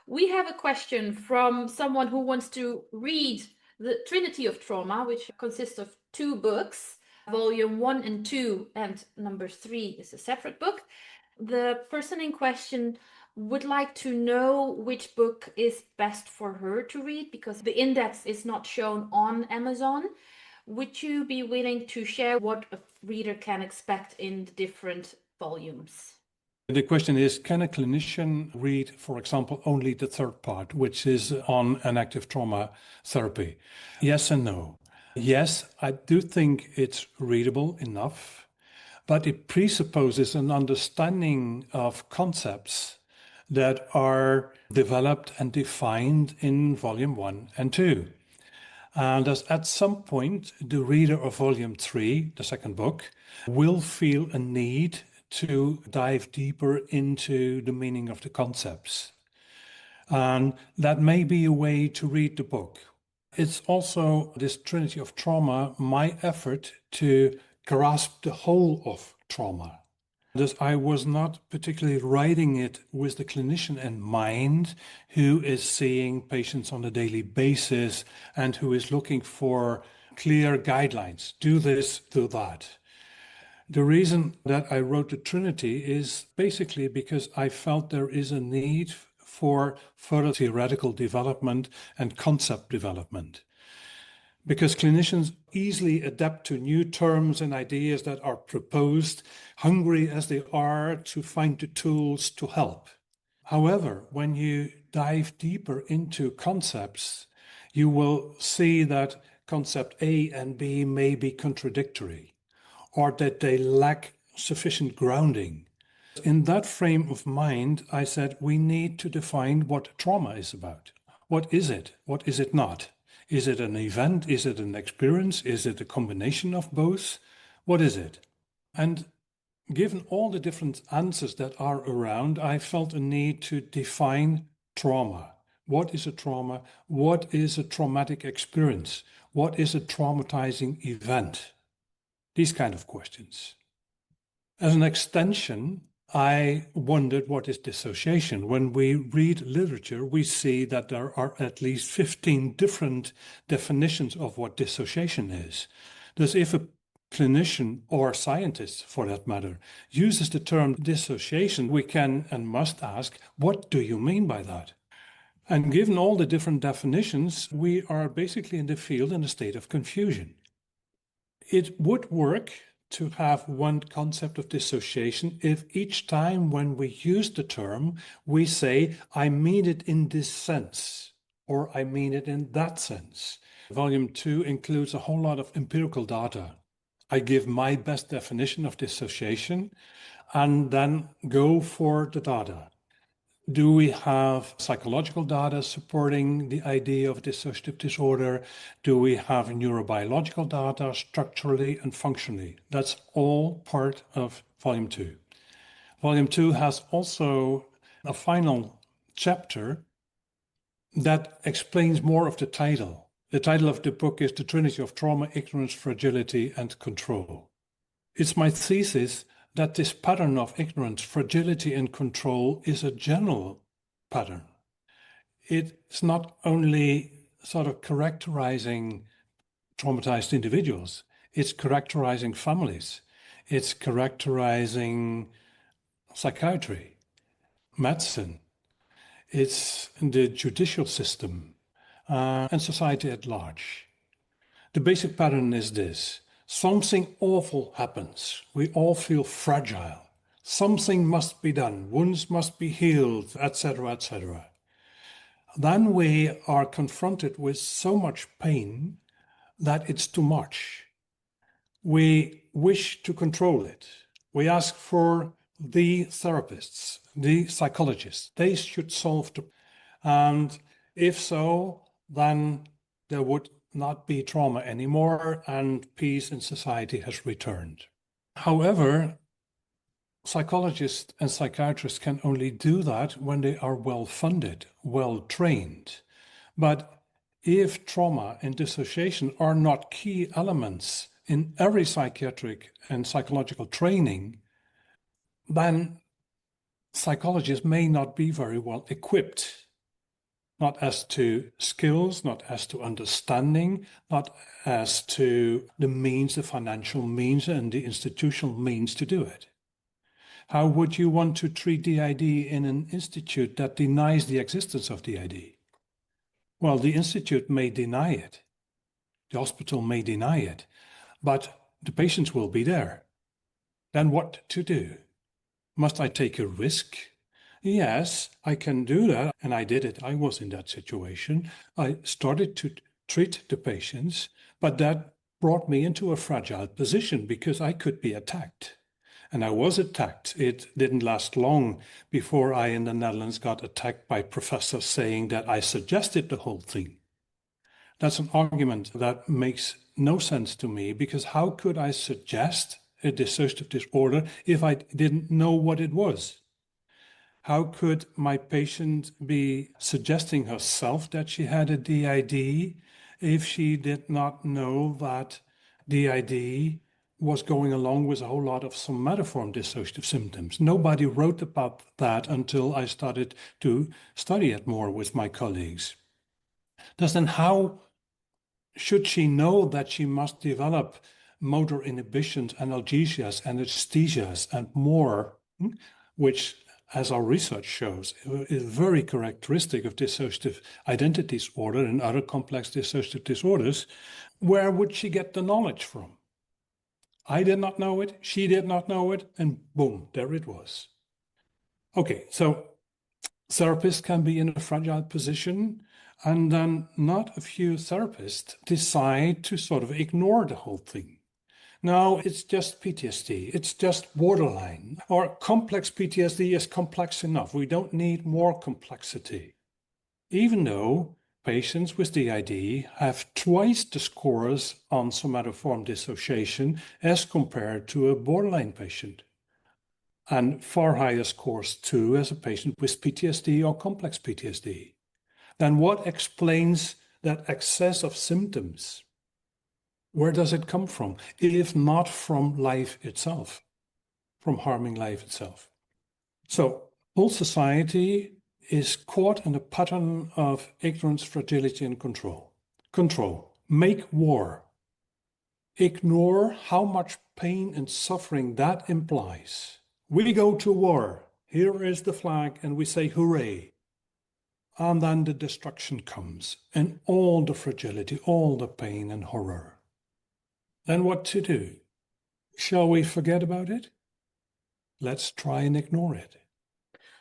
We have a question from someone who wants to read the Trinity of Trauma, which consists of 2 books, volume 1 and 2, and number 3 is a separate book. The person in question would like to know which book is best for her to read because the index is not shown on Amazon. Would you be willing to share what a reader can expect in the different volumes? The question is, can a clinician read, for example, only the 3rd part, which is on enactive trauma therapy? Yes and no. Yes, I do think it's readable enough, but it presupposes an understanding of concepts that are developed and defined in volume 1 and 2. And at some point, the reader of volume 3, the 2nd book, will feel a need to dive deeper into the meaning of the concepts. And that may be a way to read the book. It's also, this Trinity of Trauma, my effort to grasp the whole of trauma. Thus, I was not particularly writing it with the clinician in mind who is seeing patients on a daily basis and who is looking for clear guidelines. Do this, do that. The reason that I wrote the Trinity is basically because I felt there is a need for further theoretical development and concept development. Because clinicians easily adapt to new terms and ideas that are proposed, hungry as they are to find the tools to help. However, when you dive deeper into concepts, you will see that concept A and B may be contradictory, or that they lack sufficient grounding. In that frame of mind, I said we need to define what trauma is about. What is it? What is it not? Is it an event? Is it an experience? Is it a combination of both? What is it? And given all the different answers that are around, I felt a need to define trauma. What is a trauma? What is a traumatic experience? What is a traumatizing event? These kind of questions. As an extension, I wondered what is dissociation. When we read literature, we see that there are at least 15 different definitions of what dissociation is. Thus, if a clinician or scientist, for that matter, uses the term dissociation, we can and must ask, what do you mean by that? And given all the different definitions, we are basically in the field in a state of confusion. It would work to have one concept of dissociation if each time when we use the term, we say, I mean it in this sense, or I mean it in that sense. Volume 2 includes a whole lot of empirical data. I give my best definition of dissociation and then go for the data. Do we have psychological data supporting the idea of dissociative disorder? Do we have neurobiological data structurally and functionally? That's all part of Volume 2. Volume 2 has also a final chapter that explains more of the title. The title of the book is The Trinity of Trauma, Ignorance, Fragility, and Control. It's my thesis that this pattern of ignorance, fragility, and control is a general pattern. It's not only sort of characterizing traumatized individuals, it's characterizing families, it's characterizing psychiatry, medicine, it's the judicial system, and society at large. The basic pattern is this. Something awful happens. We all feel fragile. Something must be done. Wounds must be healed, etc., etc. Then we are confronted with so much pain that it's too much. We wish to control it. We ask for the therapists, the psychologists. They should solve the... And if so, then there would not be trauma anymore and peace in society has returned. However, psychologists and psychiatrists can only do that when they are well funded, well trained. But if trauma and dissociation are not key elements in every psychiatric and psychological training, then psychologists may not be very well equipped not as to skills, not as to understanding, not as to the means, the financial means and the institutional means to do it. How would you want to treat DID in an institute that denies the existence of DID? Well, the institute may deny it. The hospital may deny it, but the patients will be there. Then what to do? Must I take a risk? Yes, I can do that. And I did it. I was in that situation. I started to treat the patients, but that brought me into a fragile position because I could be attacked. And I was attacked. It didn't last long before I, in the Netherlands, got attacked by professors saying that I suggested the whole thing. That's an argument that makes no sense to me, because how could I suggest a dissociative disorder if I didn't know what it was? How could my patient be suggesting herself that she had a DID if she did not know that DID was going along with a whole lot of somatoform dissociative symptoms? Nobody wrote about that until I started to study it more with my colleagues. Thus, then how should she know that she must develop motor inhibitions, analgesias, anesthesias, and more, which, as our research shows, is very characteristic of dissociative identity disorder and other complex dissociative disorders? Where would she get the knowledge from? I did not know it, she did not know it, and boom, there it was. Okay, so therapists can be in a fragile position, and then not a few therapists decide to sort of ignore the whole thing. No, it's just PTSD, it's just borderline, or complex PTSD is complex enough. We don't need more complexity. Even though patients with DID have twice the scores on somatoform dissociation as compared to a borderline patient, and far higher scores too as a patient with PTSD or complex PTSD. Then what explains that excess of symptoms? Where does it come from, if not from life itself, from harming life itself? So whole society is caught in a pattern of ignorance, fragility, and control. Control. Make war. Ignore how much pain and suffering that implies. We go to war. Here is the flag, and we say hooray. And then the destruction comes, and all the fragility, all the pain and horror. Then what to do? Shall we forget about it? Let's try and ignore it.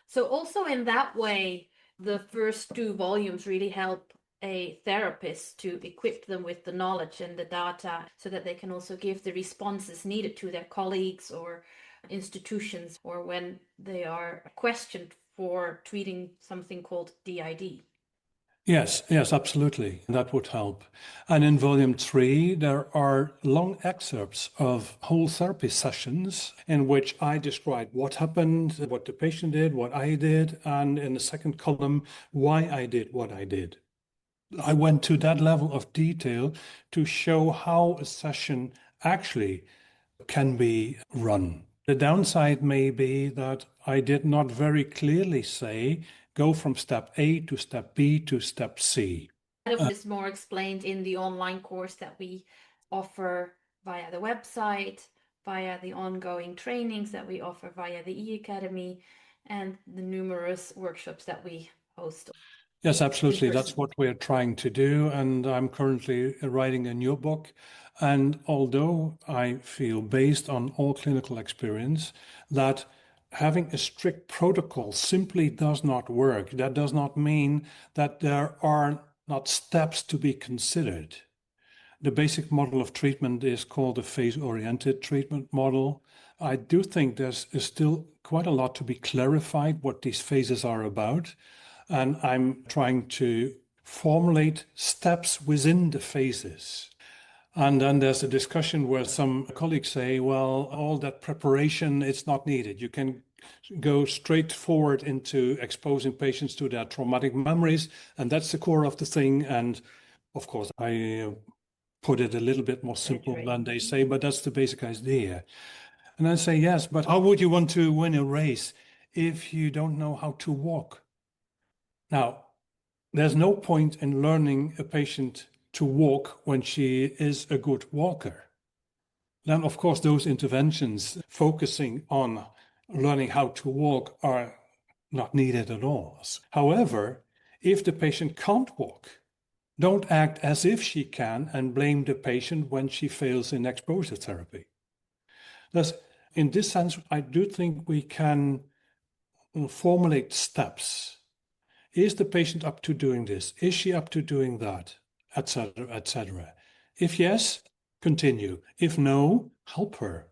So also in that way, the first two volumes really help a therapist to equip them with the knowledge and the data so that they can also give the responses needed to their colleagues or institutions, or when they are questioned for treating something called DID. Yes, absolutely. That would help. And in volume 3, there are long excerpts of whole therapy sessions in which I describe what happened, what the patient did, what I did, and in the second column, why I did what I did. I went to that level of detail to show how a session actually can be run. The downside may be that I did not very clearly say, go from step A to step B to step C. That is more explained in the online course that we offer via the website, via the ongoing trainings that we offer via the E-Academy, and the numerous workshops that we host. Yes, absolutely. That's what we're trying to do. And I'm currently writing a new book. And although I feel, based on all clinical experience, that having a strict protocol simply does not work, that does not mean that there are not steps to be considered. The basic model of treatment is called a phase-oriented treatment model. I do think there's still quite a lot to be clarified what these phases are about. And I'm trying to formulate steps within the phases. And then there's a discussion where some colleagues say, well, all that preparation, it's not needed. You can go straight forward into exposing patients to their traumatic memories, and that's the core of the thing. And of course, I put it a little bit more simple than they say, but that's the basic idea. And I say, yes, but how would you want to win a race if you don't know how to walk? Now, there's no point in learning a patient to walk when she is a good walker. Then, of course, those interventions focusing on learning how to walk are not needed at all. However, if the patient can't walk, don't act as if she can and blame the patient when she fails in exposure therapy. Thus, in this sense, I do think we can formulate steps. Is the patient up to doing this? Is she up to doing that? Etc., etc. If yes, continue. If no, help her.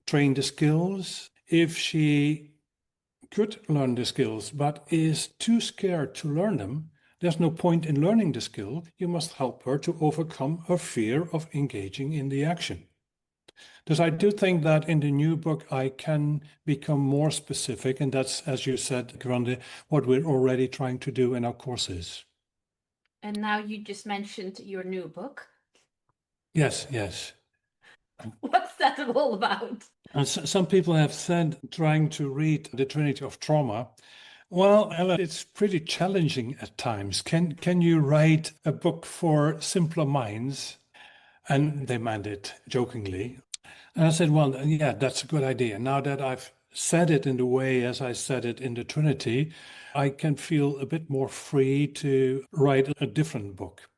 Train the skills. If she could learn the skills but is too scared to learn them, there's no point in learning the skill. You must help her to overcome her fear of engaging in the action. Because I do think that in the new book, I can become more specific, and that's, as you said, Grande, what we're already trying to do in our courses. And now you just mentioned your new book. Yes, yes. What's that all about? And some people have said, trying to read the Trinity of Trauma, well, Ellert, it's pretty challenging at times. Can you write a book for simpler minds? And they meant it jokingly. And I said, well, yeah, that's a good idea. Now that I've said it in the way as I said it in the Trinity, I can feel a bit more free to write a different book.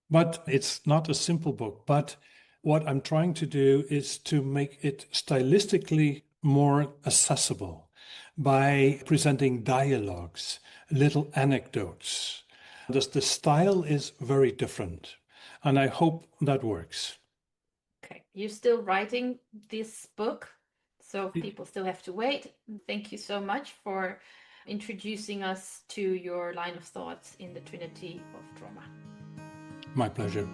But it's not a simple book. But what I'm trying to do is to make it stylistically more accessible by presenting dialogues, little anecdotes. The style is very different, and I hope that works. Okay, you're still writing this book, so people still have to wait. Thank you so much for introducing us to your line of thoughts in the Trinity of Trauma. My pleasure.